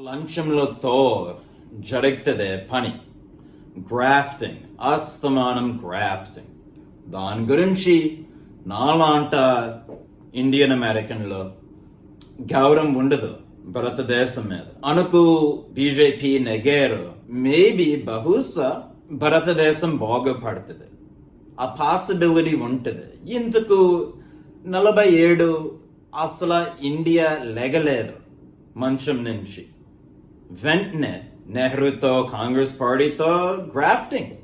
లంచంలతో జరుగుతుంది పని. గ్రాఫ్టింగ్, అస్తమానం గ్రాఫ్టింగ్. దాని గురించి నాలాంట ఇండియన్ అమెరికన్లో గౌరవం ఉండదు భారతదేశం మీద. అనుకు బీజేపీ నెగేరు, మేబీ బహుశా భారతదేశం బాగుపడుతుంది. ఆ పాసిబిలిటీ ఉంటుంది. ఇందుకు 47 అసలు ఇండియా లెగలేదు మంచం నుంచి. వెంటనే నెహ్రూతో కాంగ్రెస్ పార్టీతో గ్రాఫ్టింగ్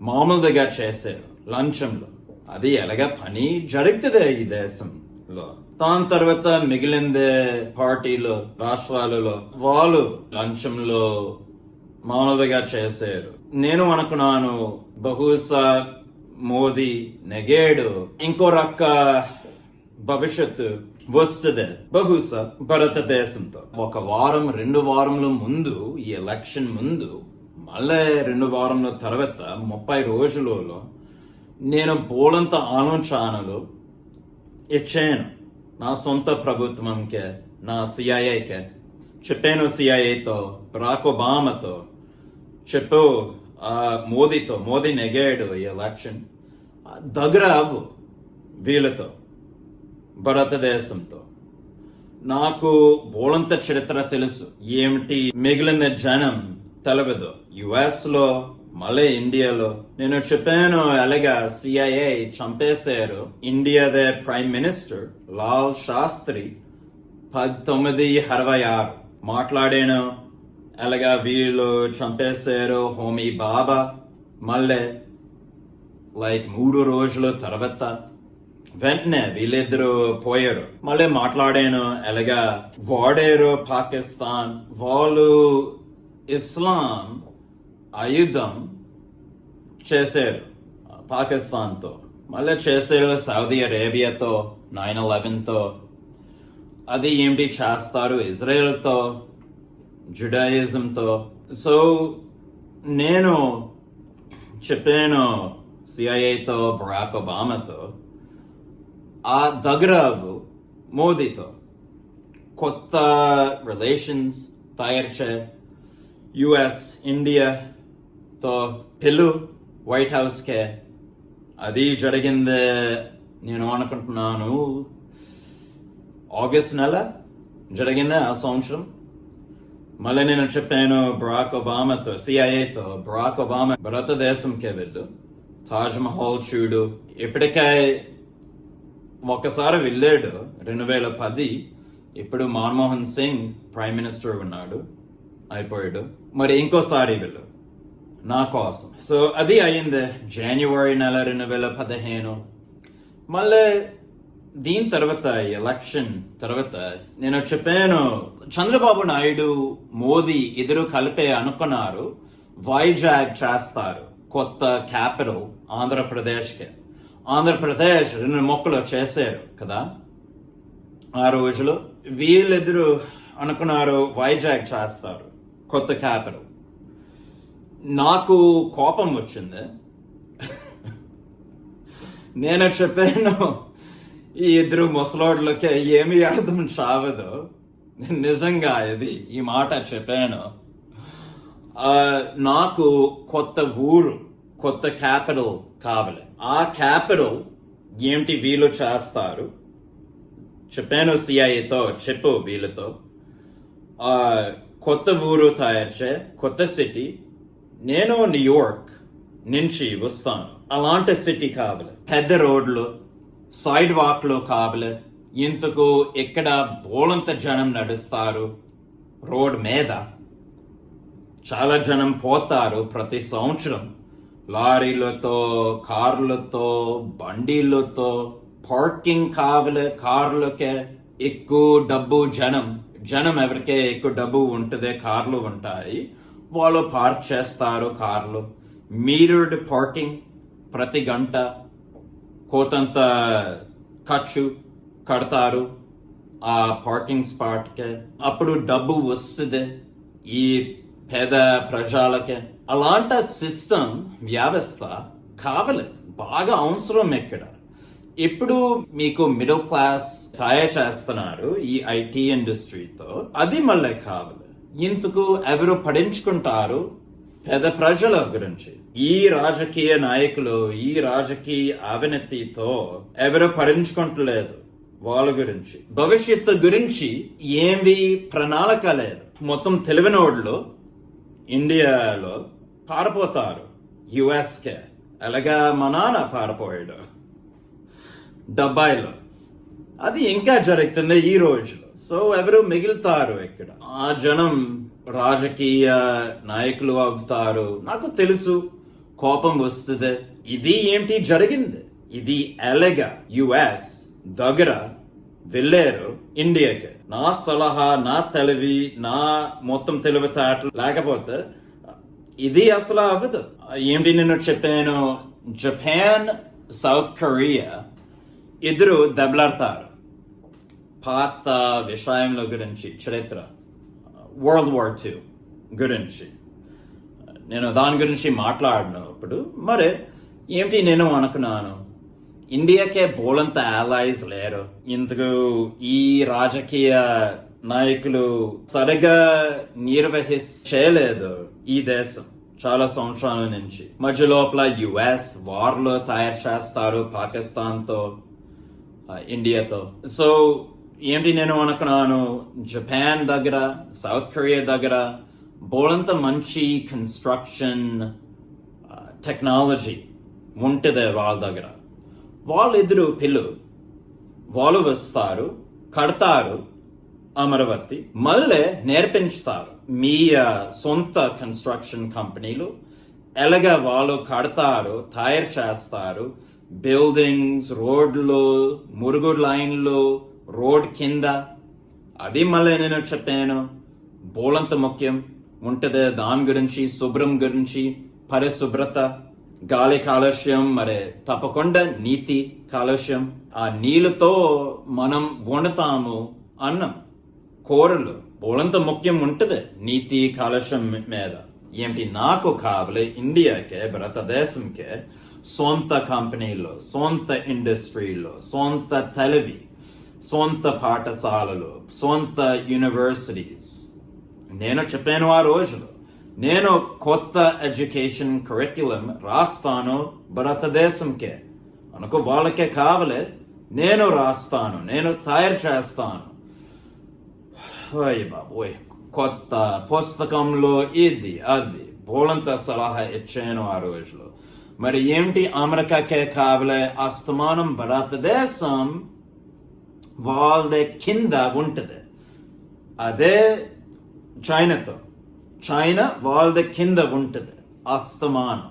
మామూలుగా చేశారు లంచంలో. అది ఎలాగ పని జరుగుతుంది ఈ దేశంలో. దాని తర్వాత మిగిలిన పార్టీలు రాష్ట్రాలలో వాళ్ళు లంచంలో మామూలుగా చేశారు. నేను అనుకున్నాను బహుశా మోదీ నెగేడు, ఇంకో రక్క భవిష్యత్తు వస్తుంది బహుశా భారతదేశంతో. 1 వారం 2 వారముల ముందు, ఈ ఎలక్షన్ ముందు, మళ్ళీ 2 వారముల తర్వాత 30 రోజులలో నేను బోలంత ఆలోచనలు ఇచ్చాను నా సొంత ప్రభుత్వంకే, నా సిఐఏకే. చెప్పాను సిఐఏతో, బరాక్ ఒబామాతో, చెప్పు మోదీతో, మోదీ నెగాడు ఈ ఎలక్షన్, దగ్గర అవ్వు వీళ్ళతో, భారతదేశంతో. నాకు బోలంత చరిత్ర తెలుసు, ఏమిటి మిగిలిన జనం తెలవదు. యుఎస్ లో మళ్ళీ ఇండియాలో నేను చెప్పాను ఎలాగా సిఐఏ చంపేశారు ఇండియాదే ప్రైమ్ మినిస్టర్ లాల్ శాస్త్రి 1966. మాట్లాడాను ఎలాగా వీళ్ళు చంపేశారు హోమీ బాబా. మళ్ళీ 3 రోజుల తర్వాత వెంటనే వీళ్ళిద్దరు పోయారు. మళ్ళీ మాట్లాడాను ఎలాగా వాడారు పాకిస్తాన్ వాళ్ళు ఇస్లాం ఆయుధం చేశారు పాకిస్తాన్తో. మళ్ళీ చేశారు సౌదీ అరేబియాతో, 9/11తో. అది ఏమిటి చేస్తారు ఇజ్రాయెల్తో, జుడాయిజంతో. సో నేను చెప్పాను సిఐఏతో, బరాక్ ఒబామాతో, ఆ దగ్గర మోదీతో కొత్త రిలేషన్స్ తయారు చే. యుఎస్ ఇండియాతో పిల్లు వైట్ హౌస్కే. అది జరిగింది నేను అనుకుంటున్నాను ఆగస్ట్ నెల జరిగింది ఆ సంవత్సరం. మళ్ళీ నేను చెప్పాను బరాక్ ఒబామాతో, సిఐఏతో, బరాక్ ఒబామా భారతదేశంకే వెళ్ళు, తాజ్ మహల్ చూడు. ఇప్పటికే ఒకసారి వెళ్ళాడు 2010. ఇప్పుడు మన్మోహన్ సింగ్ ప్రైమ్ మినిస్టర్ ఉన్నాడు, అయిపోయాడు. మరి ఇంకోసారి వెళ్ళు నా కోసం. సో అది అయింది జనవరి నెల 2015. మళ్ళీ దీని తర్వాత ఎలక్షన్ తర్వాత నేను చెప్పాను చంద్రబాబు నాయుడు మోదీ ఇద్దరు కలిపే అనుకున్నారు వైజాగ్ చేస్తారు కొత్త క్యాపిటల్ ఆంధ్రప్రదేశ్కి. ఆంధ్రప్రదేశ్ 2 మొక్కలు చేశారు కదా ఆ రోజులో. వీళ్ళిద్దరు అనుకున్నారు వైజాగ్ చేస్తారు కొత్త క్యాపిటల్. నాకు కోపం వచ్చింది. నేను చెప్పాను ఈ ఇద్దరు ముసలోడ్లకి ఏమీ అర్థం చావదు. నిజంగా ఈ మాట చెప్పాను. నాకు కొత్త ఊరు, కొత్త క్యాపిటల్ కావాలి. ఆ క్యాపిటల్ ఏమిటి వీళ్ళు చేస్తారు చెప్పాను సిఐఏతో, చెప్పు వీళ్ళతో కొత్త ఊరు తయారు చే, కొత్త సిటీ. నేను న్యూయార్క్ నుంచి వస్తాను, అలాంటి సిటీ కావాలి. పెద్ద రోడ్లు, సైడ్ వాక్లు కావాలి. ఇంతకు ఇక్కడ బోలంత జనం నడుస్తారు రోడ్ మీద, చాలా జనం పోతారు ప్రతి సంవత్సరం లారీలతో, కార్లతో, బండిలతో. పార్కింగ్ కావాలి కార్లకే. ఎక్కువ డబ్బు జనం ఎవరికే ఎక్కువ డబ్బు ఉంటుంది, కార్లు ఉంటాయి, వాళ్ళు పార్క్ చేస్తారు కార్లు. మీటర్డ్ పార్కింగ్ ప్రతి గంట కోతంత ఖర్చు కడతారు ఆ పార్కింగ్ స్పాట్కే. అప్పుడు డబ్బు వస్తుంది ఈ పేద ప్రజలకే. అలాంటి సిస్టమ్ వ్యవస్థ కావాలి, బాగా అవసరం ఇక్కడ. ఇప్పుడు మీకు మిడిల్ క్లాస్ తయారు చేస్తున్నారు ఈ ఐటీ ఇండస్ట్రీతో, అది మళ్ళీ కావాలి. ఇందుకు ఎవరు పడించుకుంటారు? పేద ప్రజల గురించి. ఈ రాజకీయ నాయకులు ఈ రాజకీయ అవినీతితో ఎవరు పడించుకుంటలేదు వాళ్ళ గురించి. భవిష్యత్తు గురించి ఏమి ప్రణాళిక లేదు. మొత్తం తెలివినోళ్ళు ఇండియాలో పారిపోతారు యుఎస్కే. అలాగా మా నాన్న పారిపోయాడు 70లో. అది ఇంకా జరుగుతుంది ఈ రోజులో. సో ఎవరు మిగులుతారు ఇక్కడ? ఆ జనం రాజకీయ నాయకులు అవుతారు. నాకు తెలుసు కోపం వస్తుంది. ఇది ఏంటి జరిగింది? ఇది ఎలాగా యుఎస్ దగ్గర వెళ్ళారు ఇండియాకి? నా సలహా, నా తెలివి, నా మొత్తం తెలివితేటలు లేకపోతే ఇది అసలు అవ్వదు. ఏంటి నేను చెప్పాను? జపాన్, సౌత్ కొరియా ఇద్దరు దెబ్బలాడతారు పాత విషయంలో గురించి, చరిత్ర, వరల్డ్ వార్ II గురించి. నేను దాని గురించి మాట్లాడినప్పుడు మరి ఏంటి నేను అనుకున్నాను, ఇండియాకే బోలంత allies లేరు. ఇందుకు ఈ రాజకీయ నాయకులు సరిగా నిర్వహించలేదు ఈ దేశం చాలా సంవత్సరాల నుంచి. మధ్య లోపల యుఎస్ వార్లో తయారు చేస్తారు పాకిస్తాన్తో, ఇండియాతో. సో ఏంటి నేను అనుకున్నాను, జపాన్ దగ్గర, సౌత్ కొరియా దగ్గర బోలంత మంచి కన్స్ట్రక్షన్ టెక్నాలజీ ఉంటుంది వాళ్ళ దగ్గర. వాళ్ళిద్దరు పిల్లలు వాళ్ళు వస్తారు, కడతారు అమరావతి, మళ్ళీ నేర్పించుతారు మీ సొంత కన్స్ట్రక్షన్ కంపెనీలు ఎలాగా వాళ్ళు కడతారు, తయారు చేస్తారు. బిల్డింగ్స్, రోడ్లు, మురుగు లైన్లు, రోడ్ కింద. అది మళ్ళీ నేను చెప్పాను బోలంత ముఖ్యం ఉంటుంది దాని గురించి. శుభ్రం గురించి, పరిశుభ్రత, గాలి కాలుష్యం, మరి తప్పకుండా నీటి కాలుష్యం. ఆ నీళ్ళతో మనం వండుతాము అన్నం, కూరలు. బోలంత ముఖ్యం ఉంటుంది నీటి కాలుష్యం మీద. ఏంటి నాకు కావాలి ఇండియాకే, భారతదేశంకే సొంత కంపెనీలో, సొంత ఇండస్ట్రీలో, సొంత తెలివి, సొంత పాఠశాలలు, సొంత యూనివర్సిటీస్. నేను చెప్పాను ఆ రోజులో, నేను కొత్త ఎడ్యుకేషన్ కరిక్యులం రాస్తాను భారతదేశంకే. అనుకో వాళ్ళకే కావాలి, నేను రాస్తాను, నేను తయారు చేస్తాను. బాబోయ్, కొత్త పుస్తకంలో ఇది అది బోలంత సలహా ఇచ్చాను ఆ రోజులో. మరి ఏంటి అమెరికాకే కావాలి? అస్తమానం భారతదేశం వాళ్ళ కింద ఉంటుంది. అదే చైనాతో, చైనా వాళ్ళ కింద ఉంటుంది అస్తమానం.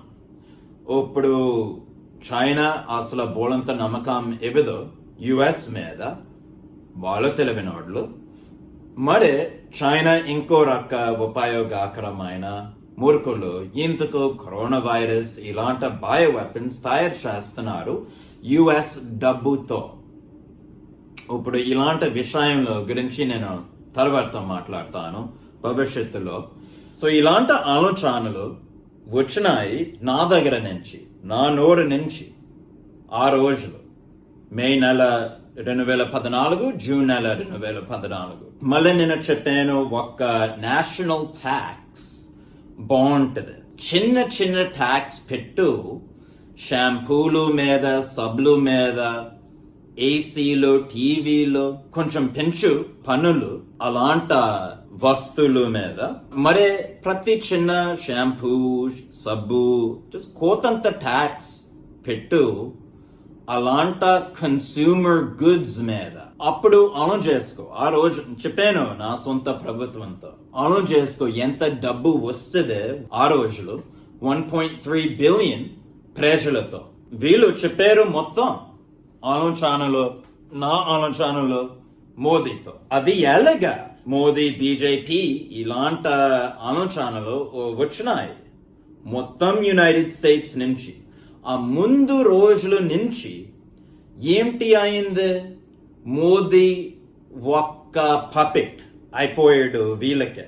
ఇప్పుడు చైనా అసలు బోలంత నమ్మకం ఇవ్వదు యుఎస్ మీద, వాళ్ళు తెలివినోళ్ళు. మరి చైనా ఇంకో రక ఉపయోగకరమైన మూర్ఖులు ఇందుకు కరోనా వైరస్ ఇలాంటి బయో వెపన్స్ తయారు చేస్తున్నారు యుఎస్ డబ్బుతో. ఇప్పుడు ఇలాంటి విషయంలో గురించి నేను తర్వాత మాట్లాడతాను భవిష్యత్తులో. సో ఇలాంటి ఆలోచనలు వచ్చినాయి నా దగ్గర నుంచి, నా నోరు నుంచి ఆ రోజులు. మే నెల 2014, జూన్ నెల 2014. మళ్ళీ నేను చెప్పాను ఒక నేషనల్ ట్యాక్స్ బాగుంటుంది. చిన్న చిన్న ట్యాక్స్ పెట్టు, షాంపూలు మీద, సబ్బులు మీద, ఏసీలు, టీవీలు కొంచెం పెంచు పన్నులు అలాంటి వస్తువుల మీద. మరి ప్రతి చిన్న షాంపూ, సబ్బు కోతంత ట్యాక్స్ పెట్టు అలాంటి కన్స్యూమర్ గుడ్స్ మీద. అప్పుడు ఆలోచన చేసుకో. ఆ రోజు చెప్పాను నా సొంత ప్రభుత్వంతో ఆలోచన చేసుకో ఎంత డబ్బు వస్తుంది ఆ రోజులు. 1.3 బిలియన్ ప్రజలతో వీళ్ళు చెప్పారు మొత్తం ఆలోచనలో, నా ఆలోచనలో మోదీతో. అది ఎలాగా మోదీ, బీజేపీ ఇలాంటి ఆలోచనలు వచ్చినాయి మొత్తం యునైటెడ్ స్టేట్స్ నుంచి. ఆ ముందు రోజుల నుంచి ఏంటి అయింది? మోదీ ఒక్క పపెట్ అయిపోయాడు వీళ్ళకే,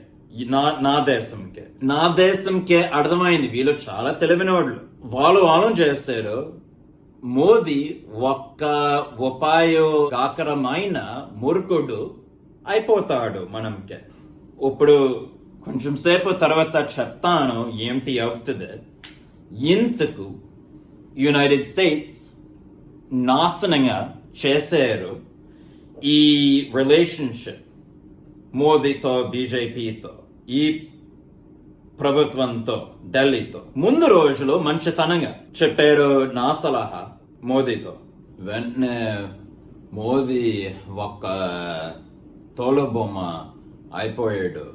నా దేశంకే అర్థమైంది వీళ్ళు చాలా తెలివినోళ్ళు. వాళ్ళు ఆలోచన చేస్తారు మోదీ ఒక్క ఉపయోగకరమైన మూర్ఖుడు అయిపోతాడు మనంకే. ఇప్పుడు కొంచెం సేపు తర్వాత చెప్తాను ఏమిటి అవుతుంది. ఇంతకు యునైటెడ్ స్టేట్స్ నాశనంగా చేశారు ఈ రిలేషన్షిప్ మోదీతో, బీజేపీతో, ఈ ప్రభుత్వంతో, ఢిల్లీతో. ముందు రోజులు మంచితనంగా చెప్పారు నా సలహా మోదీతో. వెంటనే మోదీ ఒక్క తోలుబొమ్మ అయిపోయాడు.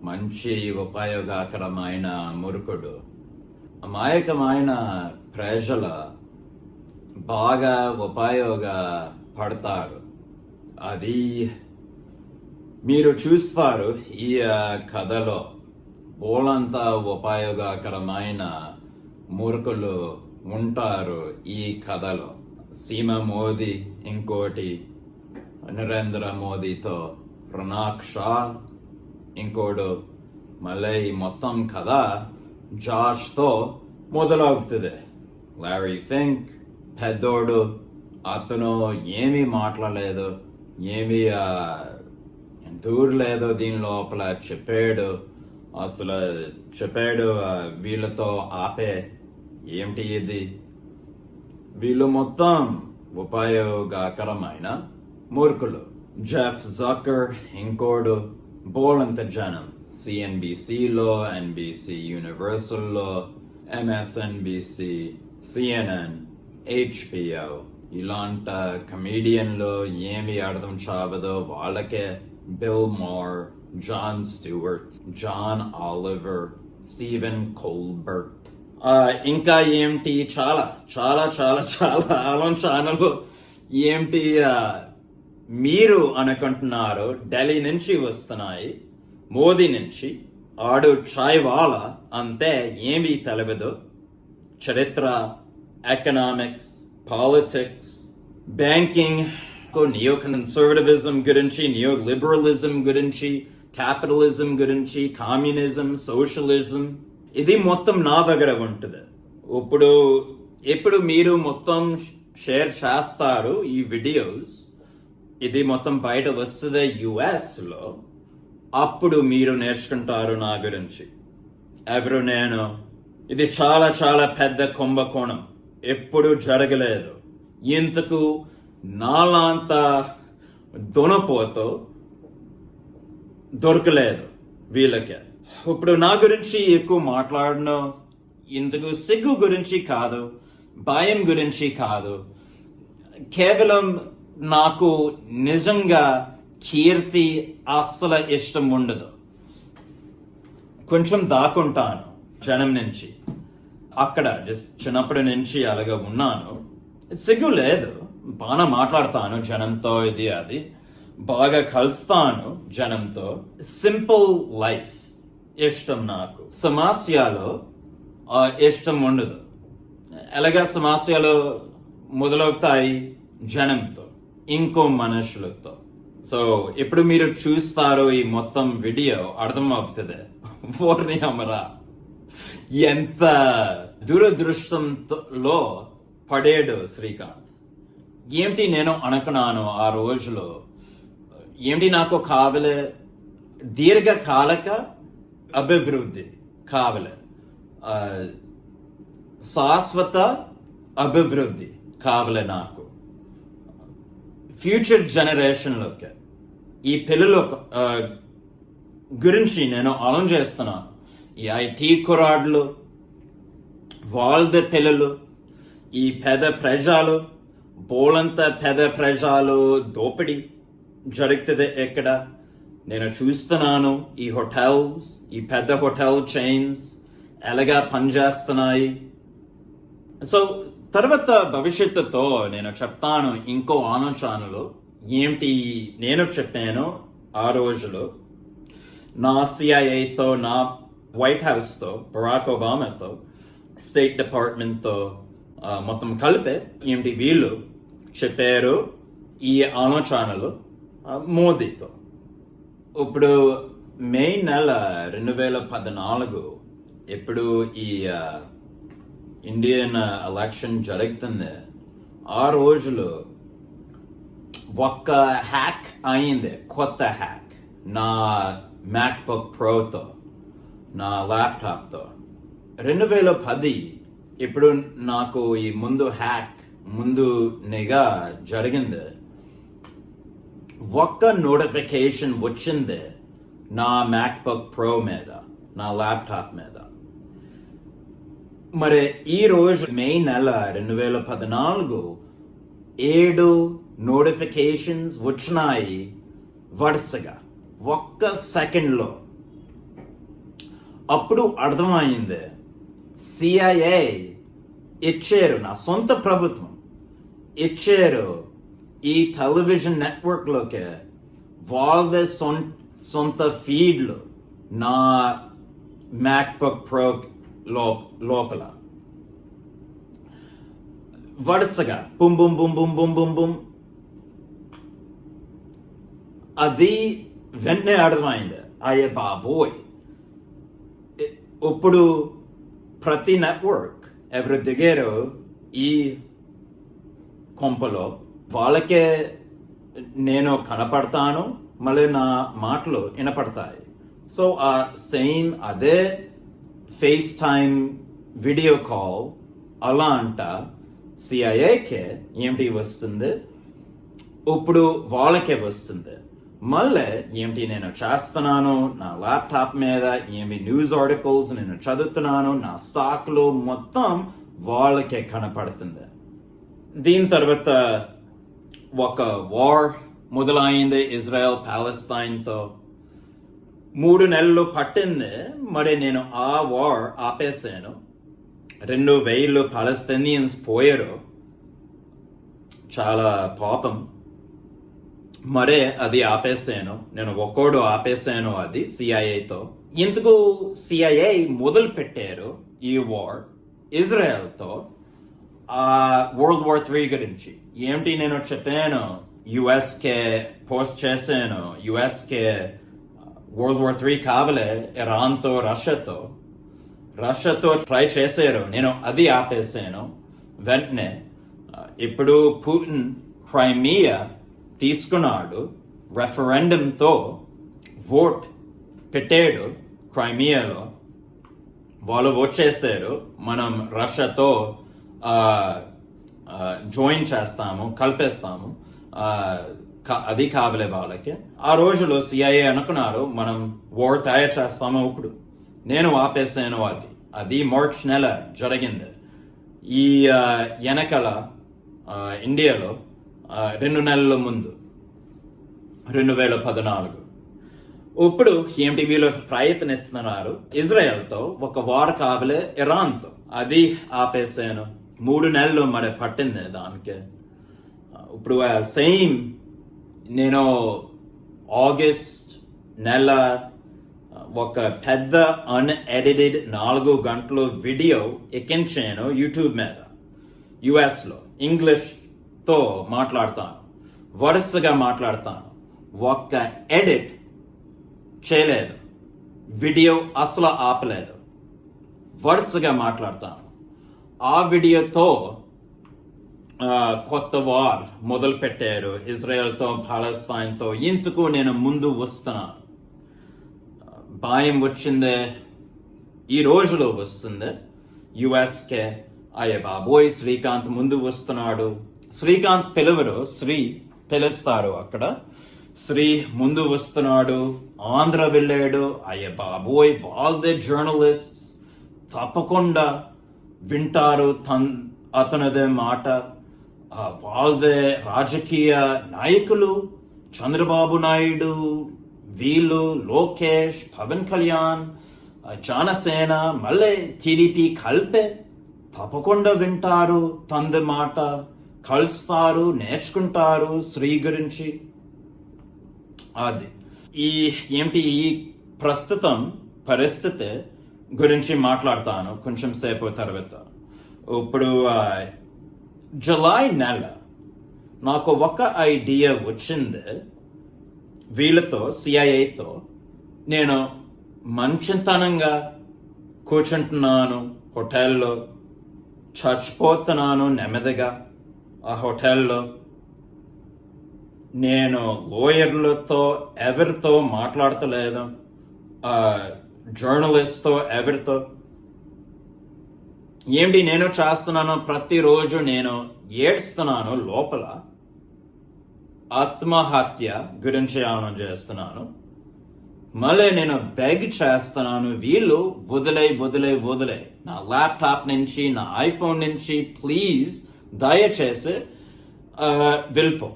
మంచి ఉపయోగకరమైన మురుకుడు. అమాయకమైన ప్రజల బాగా ఉపయోగపడతారు. అది మీరు చూస్తారు ఈ కథలో. బోలంతా ఉపయోగకరమైన మురుకులు ఉంటారు ఈ కథలో. సీమ మోదీ ఇంకోటి, నరేంద్ర మోదీతో రనాక్ షా ఇంకోడు. మళ్ళీ మొత్తం కథ జాష్తో మొదలవుతుంది. లారీ ఫింక్ పెద్దోడు, అతను ఏమీ మాట్లాడలేదు, ఏమీ దూరలేదు దీని లోపల. చెప్పాడు వీళ్ళతో ఆపే ఏమిటి ఇది. వీళ్ళు మొత్తం ఉపయోగకరమైన మూర్ఖులు. జెఫ్ జక్కర్ ఇంకోడు, బోలంత జనం. సిఎన్బిసిలో, ఎన్బిసి యూనివర్సల్లో, ఎంఎస్ఎన్బిసి, సిఎన్ఎన్, HBO ఇలాంటి కమీడియన్లు ఏమి అర్థం చావదో వాళ్ళకే. Bill Maher, Jon Stewart, John Oliver, Stephen Colbert, ఇంకా ఏమిటి చాలా చాలా చాలా చాలా ఆలోచనలు ఏమిటి మీరు అనుకుంటున్నారు ఢిల్లీ నుంచి వస్తున్నాయి, మోదీ నుంచి. ఆడు చాయ్ వాలా అంతే, ఏమీ తెలియదు. చరిత్ర, ఎకనామిక్స్, పాలిటిక్స్, బ్యాంకింగ్, నియో కన్సర్వేటివిజం గురించి, నియో లిబరలిజం గురించి, క్యాపిటలిజం గురించి, కమ్యూనిజం, సోషలిజం, ఇది మొత్తం నా దగ్గర ఉంటుంది. ఇప్పుడు మీరు మొత్తం షేర్ చేస్తారు ఈ వీడియోస్, ఇది మొత్తం బయట వస్తుంది US లో. అప్పుడు మీరు నేర్చుకుంటారు నా గురించి. ఎవరు నేను. ఇది చాలా చాలా పెద్ద కుంభకోణం, ఎప్పుడు జరగలేదు. ఇంతకు నాలాంత దొనపోతో దొరకలేదు వీళ్ళకి. ఇప్పుడు నా గురించి ఎక్కువ మాట్లాడను. ఇంతకు సిగ్గు గురించి కాదు, భయం గురించి కాదు. కేవలం నాకు నిజంగా కీర్తి అస్సలు ఇష్టం ఉండదు. కొంచెం దాక్కుంటాను జనం నుంచి. అక్కడ జస్ట్ చిన్నప్పటి నుంచి అలాగా ఉన్నాను. సిగ్గు లేదు, బాగా మాట్లాడతాను జనంతో, ఇది అది బాగా కలుస్తాను జనంతో. సింపుల్ లైఫ్ ఇష్టం నాకు. సమస్యలో ఇష్టం ఉండదు. ఎలాగా సమస్యలు మొదలవుతాయి జనంతో, ఇంకో మనుషులతో. సో ఇప్పుడు మీరు చూస్తారు ఈ మొత్తం వీడియో అర్థం అవుతుంది. ఓర్ని అమరా ఎంత దురదృష్టంలో పడేడు శ్రీకాంత్. ఏమిటి నేను అనుకున్నాను ఆ రోజులో, ఏమిటి నాకు కావలే, దీర్ఘకాలిక అభివృద్ధి కావలే, శాశ్వత అభివృద్ధి కావలే నాకు. ఫ్యూచర్ జనరేషన్లోకి ఈ పిల్లల గురించి నేను ఆలోచన చేస్తున్నాను. ఈ IT కురాడ్లు, వాళ్ళ పిల్లలు, ఈ పేద ప్రజలు, బోలంత పేద ప్రజలు దోపిడీ జరుగుతుంది ఎక్కడ. నేను చూస్తున్నాను ఈ హోటల్స్, ఈ పెద్ద హోటల్ చైన్స్ ఎలాగా పనిచేస్తున్నాయి. సో తర్వాత భవిష్యత్తుతో నేను చెప్తాను ఇంకో ఆలోచనలు ఏమిటి నేను చెప్పాను ఆ రోజులో. నా CIAతో, నా వైట్ హౌస్తో, బరాక్ ఒబామాతో, స్టేట్ డిపార్ట్మెంట్తో మొత్తం కలిపే ఏమిటి వీళ్ళు చెప్పారు ఈ ఆలోచనలు మోదీతో. ఇప్పుడు మే నెల 2014 ఎప్పుడు ఈ ఇండియన్ ఎలక్షన్ జరుగుతుంది, ఆ రోజులో ఒక్క హ్యాక్ అయింది, కొత్త హ్యాక్. నా మ్యాక్బుక్ ప్రోతో, నా ల్యాప్టాప్తో. 2010 ఇప్పుడు నాకు ఈ ముందు నిఘా జరిగింది. ఒక్క నోటిఫికేషన్ వచ్చింది నా మ్యాక్బుక్ ప్రో మీద, నా ల్యాప్టాప్ మీద. మరి ఈ రోజు మే నెల 2014 7 నోటిఫికేషన్స్ వచ్చినాయి వరుసగా ఒక్క సెకండ్లో. అప్పుడు అర్థమైంది, CIA ఇచ్చారు, నా సొంత ప్రభుత్వం ఇచ్చారు ఈ టెలివిజన్ నెట్వర్క్లోకి వాళ్ళ సొంత ఫీడ్లు నా మ్యాక్బుక్ ప్రో లోపల వరుసగా boom boom boom boom boom boom boom. అది వెంటనే అర్థమైంది, అయ్యే బాబోయ్, ఇప్పుడు ప్రతి నెట్వర్క్ ఎవరు దిగారో ఈ కొంపలో వాళ్ళకే నేను కనపడతాను, మళ్ళీ నా మాటలు వినపడతాయి. సో ఆ సేమ్ అదే ఫేస్ టైమ్ వీడియో కాల్ అలా అంట CIAకే ఏమిటి వస్తుంది, ఇప్పుడు వాళ్ళకే వస్తుంది. మళ్ళీ ఏమిటి నేను చేస్తున్నాను నా ల్యాప్టాప్ మీద, ఏమి న్యూస్ ఆర్టికల్స్ నేను చదువుతున్నాను, నా స్టాక్లో మొత్తం వాళ్ళకే కనపడుతుంది. దీని తర్వాత ఒక వార్ మొదలైంది ఇజ్రాయెల్ పాలస్తైన్తో. 3 నెలలు పట్టింది, మరి నేను ఆ వార్ ఆపేసాను. 2,000 పాలస్తీనియన్స్ పోయారు, చాలా పాపం. మరే అది ఆపేసాను, నేను ఒక్కోడు ఆపేసాను అది CIAతో. ఎందుకు CIA మొదలు పెట్టారు ఈ వార్ ఇజ్రాయెల్తో? వరల్డ్ వార్ 3 గురించి ఏమిటి నేను చెప్పాను, యుఎస్కే పోస్ట్ చేశాను, యుఎస్కే వరల్డ్ వార్ 3 కావలే, ఇరాన్తో రష్యాతో ట్రై చేశారు, నేను అది ఆపేసాను వెంటనే. ఇప్పుడు పుటిన్ క్రైమియా తీసుకున్నాడు, రెఫరెండంతో ఓట్ పెట్టాడు క్రైమియాలో. వాళ్ళు ఓట్ చేశారు, మనం రష్యాతో జాయిన్ చేస్తాము, కలిపేస్తాము, అది కావలే వాళ్ళకి. ఆ రోజులో CIA అనుకున్నారు మనం వార్ తయారు చేస్తాము. ఇప్పుడు నేను ఆపేసాను అది మార్చ్ నెల జరిగింది. ఈ వెనకల ఇండియాలో 2 నెలల ముందు 2014. ఇప్పుడు ఏమిటి వీళ్ళు ప్రయత్నిస్తున్నారు ఇజ్రాయెల్తో ఒక వార్ కావలే ఇరాన్తో, అది ఆపేసాను. 3 నెలలు మరి పట్టింది దానికి. ఇప్పుడు సేమ్ నేను ఆగస్ట్ నెల ఒక పెద్ద అన్ఎడిటెడ్ 4 గంటల వీడియో ఎక్కించాను యూట్యూబ్ మీద. యుఎస్లో ఇంగ్లీష్తో మాట్లాడతాను, వరుసగా మాట్లాడతాను, ఒక్క ఎడిట్ చేయలేదు, వీడియో అసలు ఆపలేదు, వరుసగా మాట్లాడతాను. ఆ వీడియోతో కొత్త వార్ మొదలు పెట్టారు ఇజ్రాయెల్తో పాలస్తైన్తో. ఇందుకు నేను ముందు వస్తున్నాను. భయం వచ్చింది, ఈ రోజులో వస్తుంది యుఎస్కే. అయ్యే బాబోయ్, శ్రీకాంత్ ముందు వస్తున్నాడు. శ్రీకాంత్ పిలవరు, శ్రీ పిలుస్తారు అక్కడ. శ్రీ ముందు వస్తున్నాడు, ఆంధ్ర వెళ్ళాడు. అయ్యే బాబోయ్, వాళ్ళదే జర్నలిస్ట్ తప్పకుండా వింటారు అతనిదే మాట. వాళ్ళదే రాజకీయ నాయకులు, చంద్రబాబు నాయుడు, వీళ్ళు, లోకేష్, పవన్ కళ్యాణ్, జనసేన, మళ్ళీ టీడీపీ కలిపే తప్పకుండా వింటారు తండ్రి మాట, కలుస్తారు, నేర్చుకుంటారు శ్రీ గురించి. అది ఈ ప్రస్తుతం పరిస్థితి గురించి మాట్లాడతాను కొంచెం సేపు తర్వాత. ఇప్పుడు జులై నెల నాకు ఒక ఐడియా వచ్చింది. వీళ్ళతో CIAతో నేను మంచితనంగా కూర్చుంటున్నాను హోటల్లో, చచ్చిపోతున్నాను నెమ్మదిగా ఆ హోటల్లో. నేను లాయర్లతో ఎవరితో మాట్లాడతలేదు, జర్నలిస్ట్తో ఎవరితో ఏమిటి నేను చేస్తున్నాను? ప్రతిరోజు నేను ఏడుస్తున్నాను లోపల, ఆత్మహత్య గురించి ఆలోచన చేస్తున్నాను. మళ్ళీ నేను బెగ్ చేస్తున్నాను, వీళ్ళు వదిలే నా ల్యాప్టాప్ నుంచి, నా ఐఫోన్ నుంచి ప్లీజ్ దయచేసి వెళ్ళిపో,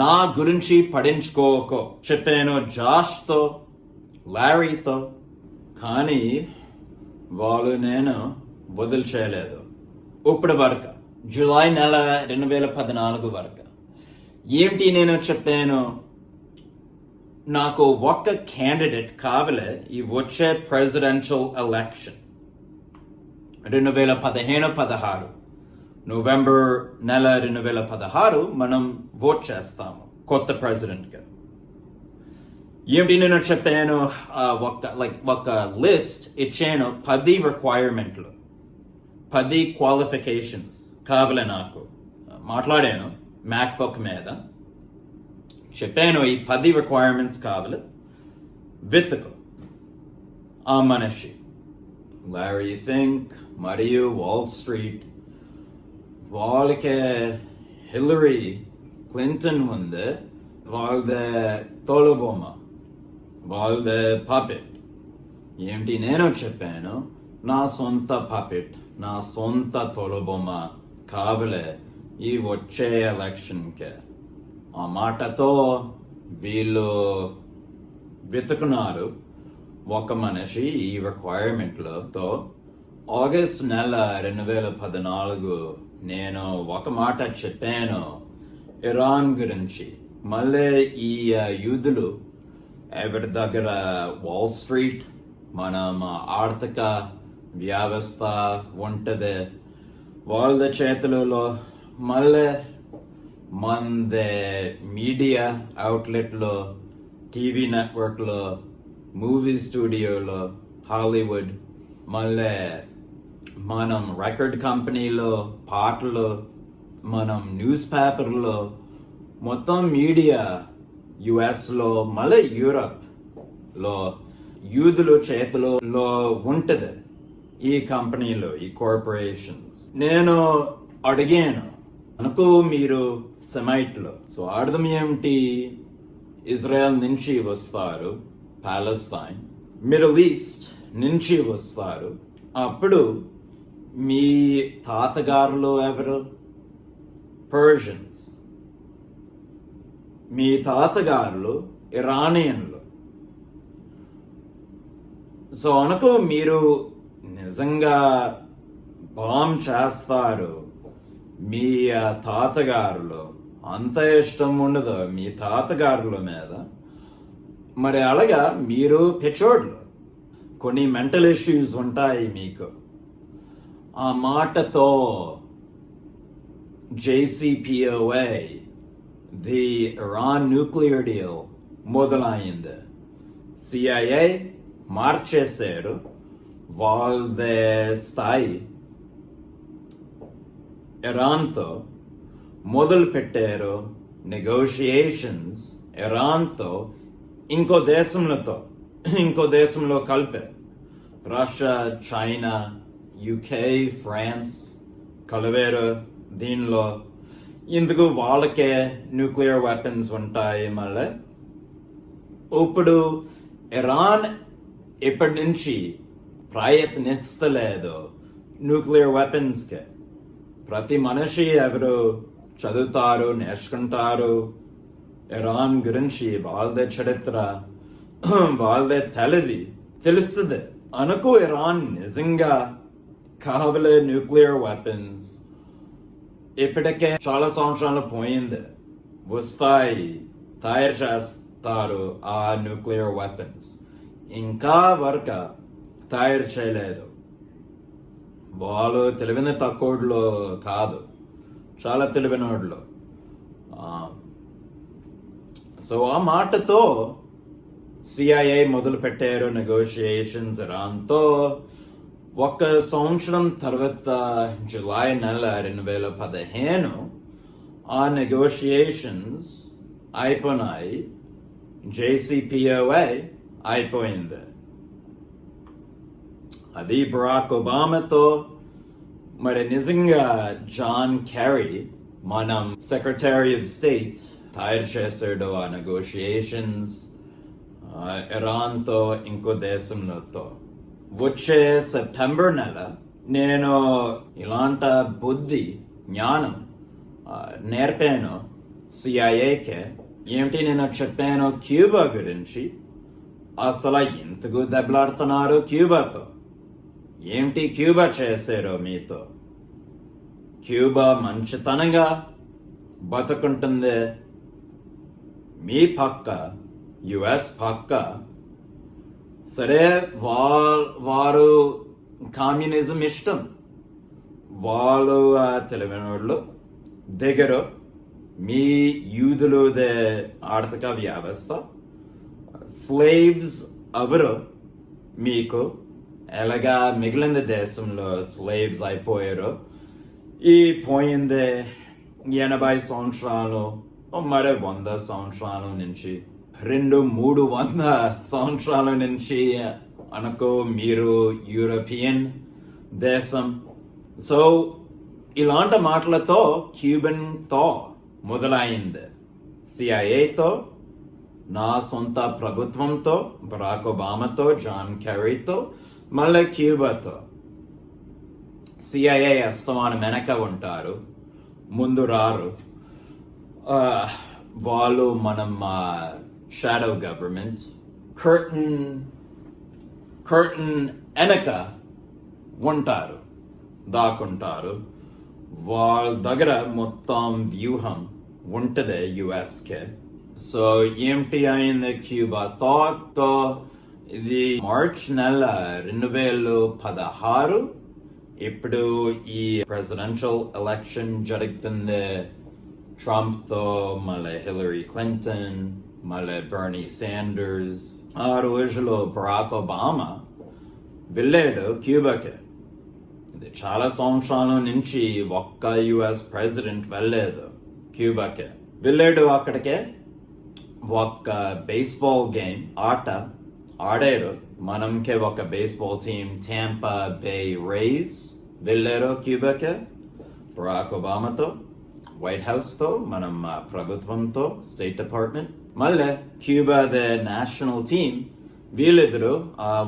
నా గురించి పడించుకోకో చెప్పాను జాష్తో, లారీతో. కానీ వాళ్ళు నేను వదిలి చేయలేదు. ఇప్పటి వరకు జూలై నెల 2014 వరకు ఏమిటి నేను చెప్పాను? నాకు ఒక్క క్యాండిడేట్ కావాలి ఈ వచ్చే ప్రెసిడెన్షియల్ ఎలక్షన్ 2015-16 నవంబర్ నెల 2016 మనం ఓట్ చేస్తాము కొత్త ప్రెసిడెంట్గా. ఏమిటి నేను చెప్పాను? ఒక లిస్ట్ ఇచ్చాను, 10 రిక్వైర్మెంట్లు, 10 క్వాలిఫికేషన్స్ కావాలి నాకు. మాట్లాడాను మ్యాక్బుక్ మీద, చెప్పాను ఈ 10 రిక్వైర్మెంట్స్ కావాలి, వెతుకు. ఆ మనిషి లారీ ఫింక్ మరియు వాల్ స్ట్రీట్, వాళ్ళకే హిల్లరీ క్లింటన్ ఉంది, వాళ్ళదే తోలుబొమ్మ, వాళ్ళదే పపెట్. ఏమిటి నేను చెప్పాను? నా సొంత పపెట్, నా సొంత తోలుబొమ్మ కావాలి ఈ వచ్చే ఎలక్షన్కే. ఆ మాటతో వీళ్ళు వెతుకున్నారు ఒక మనిషి ఈ రిక్వైర్మెంట్లతో. ఆగస్ట్ నెల 2014 నేను ఒక మాట చెప్పాను ఇరాన్ గురించి. మళ్ళీ ఈ యూదులు ఎవరి దగ్గర వాల్ స్ట్రీట్, మన ఆర్థిక వ్యవస్థ ఉంటుంది వాళ్ళ చేతులలో, మళ్ళీ మనదే మీడియా అవుట్లెట్లో, టీవీ నెట్వర్క్లో, మూవీ స్టూడియోలో, హాలీవుడ్, మళ్ళీ మనం రికార్డ్ కంపెనీలో, పాటలు, మనం న్యూస్ పేపర్లో, మొత్తం మీడియా యుఎస్లో, మళ్ళీ యూరప్లో యూదుల చేతిలో ఉంటుంది ఈ కంపెనీలో, ఈ కార్పొరేషన్స్. నేను అడిగాను, అనుకో మీరు సెమైట్లో, సో అర్థం ఏమిటి? ఇజ్రాయెల్ నుంచి వస్తారు, పాలస్తీన్, మిడిల్ ఈస్ట్ నుంచి వస్తారు. అప్పుడు మీ తాతగారులు ఎవరు? పర్షియన్స్. మీ తాతగారులు ఇరానియన్లు. సో అనుకో మీరు నిజంగా బాంబ్ చేస్తారు, మీ తాతగారులు అంత ఇష్టం ఉండదు మీ తాతగారుల మీద, మరి అలాగా మీరు పిచ్చోడ్లు, కొన్ని మెంటల్ ఇష్యూస్ ఉంటాయి మీకు. ఆ మాటతో JCPOA, the Iran nuclear deal మొదలైంది. CIA మార్చేశారు వాళ్ళదే స్థాయి. ఇరాన్తో మొదలు పెట్టారు నెగోషియేషన్స్, ఇరాన్తో ఇంకో దేశంలో కలిపారు. రష్యా, చైనా, UK, ఫ్రాన్స్ కలిపారు దీనిలో. ఇందుకు వాళ్ళకే న్యూక్లియర్ వెపన్స్ ఉంటాయి. మళ్ళీ ఇప్పుడు ఇరాన్ ఇప్పటి నుంచి ప్రయత్నిస్తలేదు న్యూక్లియర్ వెపన్స్కి. ప్రతి మనిషి ఎవరు చదువుతారు, నేర్చుకుంటారు ఇరాన్ గురించి, వాళ్ళదే చరిత్ర, వాళ్ళదే తెలివి తెలుస్తుంది. అనుకో ఇరాన్ నిజంగా కావలే న్యూక్లియర్ వెపన్స్, ఇప్పటికే చాలా సంవత్సరాలు పోయింది, వస్తాయి, తయారు చేస్తారు ఆ న్యూక్లియర్ వెపన్స్. ఇంకా వరకు తయారు చేయలేదు. వాళ్ళు తెలివిన తక్కువలో కాదు, చాలా తెలివినోళ్ళు. సో ఆ మాటతో CIA మొదలు పెట్టారు నెగోషియేషన్స్ ఇరాన్తో. ఒక సంవత్సరం తర్వాత జూలై నెల 2015 ఆ నెగోషియేషన్స్ అయిపోయినాయి. JCPOA అయిపోయింది. అది బరాక్ ఒబామాతో. మరి నిజంగా జాన్ కెర్రీ మనం సెక్రటరీ ఆఫ్ స్టేట్ తయారు చేశాడు ఆ నెగోషియేషన్స్ ఇరాన్తో ఇంకో దేశంతో. వచ్చే సెప్టెంబర్ నెల నేను ఇలాంటి బుద్ధి జ్ఞానం నేర్పాను సిఐఏకే. ఏమిటి నేను చెప్పాను క్యూబా గురించి. అసలు ఎందుకు దెబ్బలాడుతున్నారు క్యూబాతో? ఏమిటి క్యూబా చేశారో మీతో? క్యూబా మంచితనంగా బతుకుంటుంది. మీ పక్క యుఎస్ పక్క. సరే, వారు కమ్యూనిజం ఇష్టం, వాళ్ళు తెలివైన వాళ్ళు దగ్గర మీ యూదులదే ఆర్థిక వ్యవస్థ. స్లేవ్స్ ఎవరు మీకు ఎలాగా మిగిలిన దేశంలో స్లేవ్స్ అయిపోయారు. ఈ పోయిందే 80 సంవత్సరాలు, మరి 100 సంవత్సరాల నుంచి 200-300 సంవత్సరాల నుంచి అనుకో మీరు యూరోపియన్ దేశం. సో ఇలాంటి మాటలతో క్యూబన్తో మొదలైంది. సిఐఏతో, నా సొంత ప్రభుత్వంతో, బరాక్ ఒబామాతో, జాన్ కెర్రీతో, మళ్ళీ క్యూబాతో. సిఐఏ అస్తమానం వెనక ఉంటారు, ముందు రారు. వాళ్ళు మనం షాడో గవర్నమెంట్ కర్టన్ వెనక ఉంటారు, దాక్కుంటారు. వాళ్ళ దగ్గర మొత్తం వ్యూహం ఉంటుంది యుఎస్కే. సో ఏమిటి అయింది క్యూబాతో? ఇది మార్చ్ నెల 2016. ఇప్పుడు ఈ ప్రెసిడెన్షియల్ ఎలక్షన్ జరుగుతుంది. ట్రంప్తో, మళ్ళీ హిల్లరీ క్లింటన్, మళ్ళీ బర్నీ శాండర్స్. ఆ రోజులో బరాక్ ఒబామా వెళ్ళాడు క్యూబాకి. ఇది చాలా సంవత్సరాల నుంచి ఒక్క యుఎస్ ప్రెసిడెంట్ వెళ్ళలేదు క్యూబాకి. వెళ్ళాడు అక్కడికే. ఒక్క బేస్బాల్ గేమ్ ఆడారు. మనంకే ఒక బేస్బాల్ టీం టాంపా బే రేస్ వెళ్ళారు క్యూబాకి బరాక్ ఒబామాతో, వైట్ హౌస్ తో, మనం ప్రభుత్వంతో, స్టేట్ డిపార్ట్మెంట్. మళ్ళీ క్యూబాదే నేషనల్ టీం వీళ్ళిద్దరు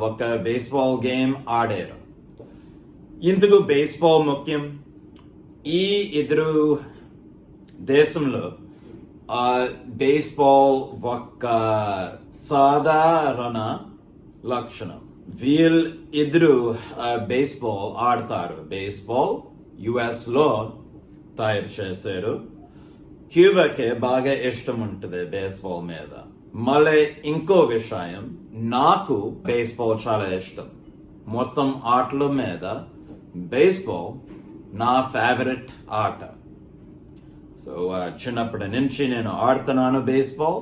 ఒక బేస్బాల్ గేమ్ ఆడారు. ఇందుకు బేస్బాల్ ముఖ్యం. ఈ ఇద్దరు దేశంలో బేస్బాల్ ఒక సాధారణ లక్షణం. వీళ్ళిద్దరు బేస్బాల్ ఆడతారు. బేస్బాల్ యుఎస్ లో తయారు చేశారు. క్యూబాకి బాగా ఇష్టం ఉంటుంది బేస్బాల్ మీద. మళ్ళీ ఇంకో విషయం, నాకు బేస్బాల్ చాలా ఇష్టం. మొత్తం ఆటల మీద బేస్బాల్ నా ఫేవరెట్ ఆట. సో చిన్నప్పటి నుంచి నేను ఆడుతున్నాను బేస్బాల్,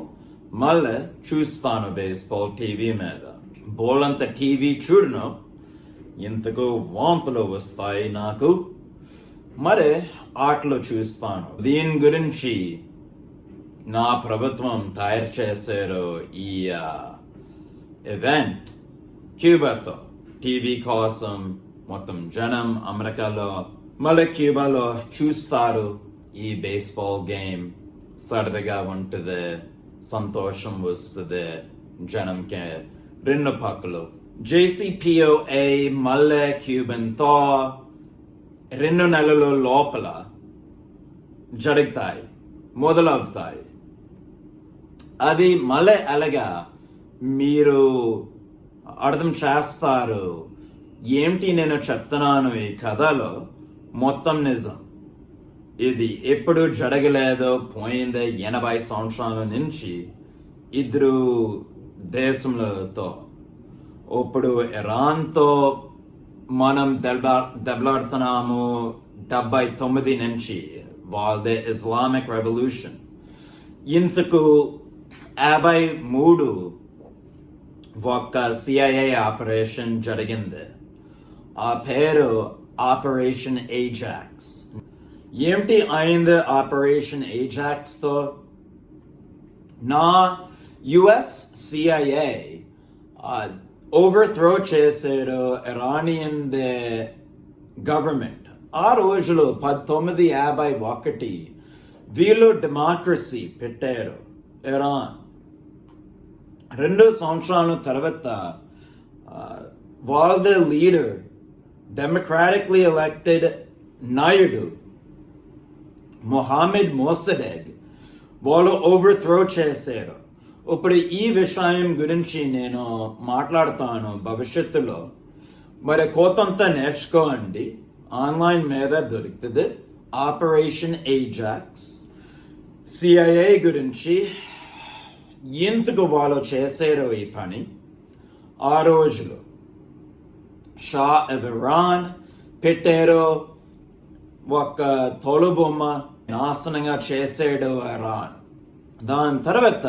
మళ్ళీ చూస్తాను బేస్బాల్ టీవీ మీద. బోల్ అంత టీవీ చూడను, ఇంతకు వాంతులు వస్తాయి నాకు. మరి ఆటలు చూస్తాను. దీని గురించి నా ప్రభుత్వం తయారు చేశారు ఈ ఈవెంట్ క్యూబాతో. టీవీ కోసం మొత్తం జనం అమెరికాలో, మళ్ళీ క్యూబాలో చూస్తారు ఈ బేస్బాల్ గేమ్. సరదాగా ఉంటుంది, సంతోషం వస్తుంది జనంకి రెండు పక్కలు. JCPOA మళ్ళీ క్యూబన్తో 2 నెలల లోపల జరుగుతాయి, మొదలవుతాయి. అది మళ్ళీ అలాగా మీరు అర్థం చేస్తారు. ఏమిటి నేను చెప్తున్నాను ఈ కథలో మొత్తం నిజం. ఇది ఎప్పుడు జరగలేదు. పోయింది 80 సంవత్సరాల నుంచి ఇద్దరు దేశంలో. ఇప్పుడు ఇరాన్తో మనం దెబ్బలాడుతున్నాము 79 నుంచి, వాళ్ళదే ఇస్లామిక్ రెవల్యూషన్. ఇంతకు 53 ఒక CIA ఆపరేషన్ జరిగింది. ఆ పేరు ఆపరేషన్ ఏజాక్స్. ఏమిటి అయింది ఆపరేషన్ ఏజాక్స్ తో? నా US CIA ఓవర్థ్రో చేశారు ఇరానియన్ దే గవర్నమెంట్. ఆ రోజులో 1951 వీళ్ళు డెమోక్రసీ పెట్టారు ఇరాన్. 2 సంవత్సరాల తర్వాత వాళ్ళ లీడర్ డెమోక్రాటిక్లీ ఎలక్టెడ్ నాయుడు మొహమ్మద్ మోసడెగ్ వాళ్ళు ఓవర్థ్రో చేశారు. ఇప్పుడు ఈ విషయం గురించి నేను మాట్లాడతాను భవిష్యత్తులో. మరి కోతంత నేర్చుకోండి, ఆన్లైన్ మీద దొరుకుతుంది. ఆపరేషన్ ఏజాక్స్, CIA గురించి ఎందుకు వాళ్ళు చేశారో ఈ పని. ఆ రోజులో షా ఆఫ్ ఇరాన్ పెట్టారు ఒక తోలుబొమ్మ, నాశనంగా చేశాడు ఇరాన్. దాని తర్వాత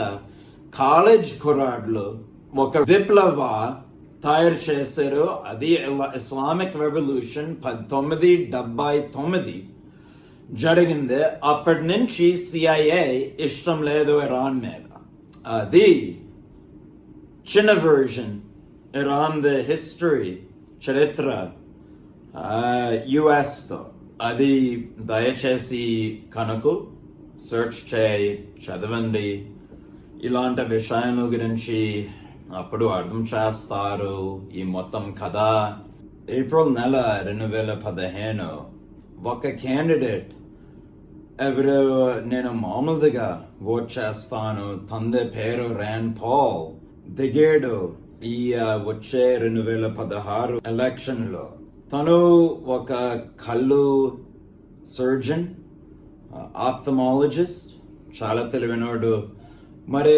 కాలేజ్ కుర్రాడ్లు ఒక విప్లవ తయారు చేశారు. అది ఇస్లామిక్ రెవల్యూషన్ 1979 జరిగింది. అప్పటి నుంచి CIA ఇష్టం లేదు ఇరాన్ మీద. అది చిన్న వర్షన్ ఇరాన్ ది హిస్టరీ, చరిత్ర US తో. అది దయచేసి కనుక సెర్చ్ చేయి, చదవండి. ఇలాంటి విషయాల గురించి అప్పుడు అర్థం చేస్తారు. ఈ మొత్తం కథ ఏప్రిల్ నెల 2015 ఒక క్యాండిడేట్ ఎవరు నేను మామూలుగా ఓట్ చేస్తాను, తండ్రి పేరు ర్యాండ్ పాల్, దిగాడు ఈ వచ్చే 2016 ఎలక్షన్ లో. తను ఒక కళ్ళు సర్జన్, ఆప్థమాలజిస్ట్, చాలా తెలివినోడు. మరి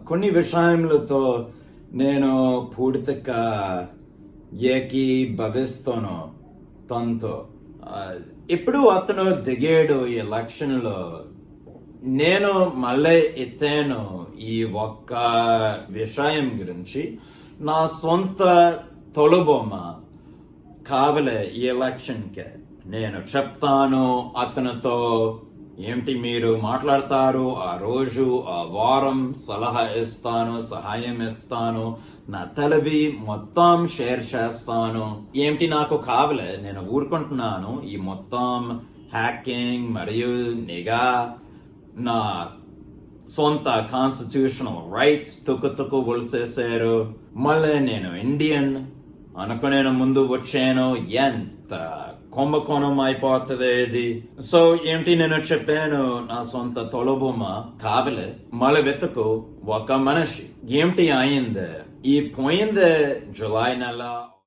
కొన్ని విషయములతో నేను పూర్తిగా ఏకీభవిస్తాను తనతో. ఇప్పుడు అతను దిగాడు ఈ ఎలక్షన్ లో. నేను మళ్ళీ ఎత్తాను ఈ ఒక్క విషయం గురించి. నా సొంత తొలబొమ్మ కావలే ఈ ఎలక్షన్ కి. నేను చెప్తాను అతనితో ఏంటి మీరు మాట్లాడతారు ఆ రోజు, ఆ వారం సలహా ఇస్తాను, సహాయం ఇస్తాను, నా తెలివి మొత్తం షేర్ చేస్తాను. ఏంటి నాకు కావలే, నేను ఊరుకుంటున్నాను. ఈ మొత్తం హ్యాకింగ్ మరియు నిఘా, నా సొంత కాన్స్టిట్యూషనల్ రైట్స్ తుక్కు వలిసేశారు. మళ్ళీ నేను ఇండియన్ అనుకునే ముందు వచ్చాను. ఎంత కుంభకోణం అయిపోతుంది ఇది. సో ఏంటి నేను చెప్పాను, నా సొంత తొలబొమ్మ కావలే, మళ్ళీ వెతుకు ఒక మనిషి. ఏంటి అయింది ఈ పోయింది జులై నెల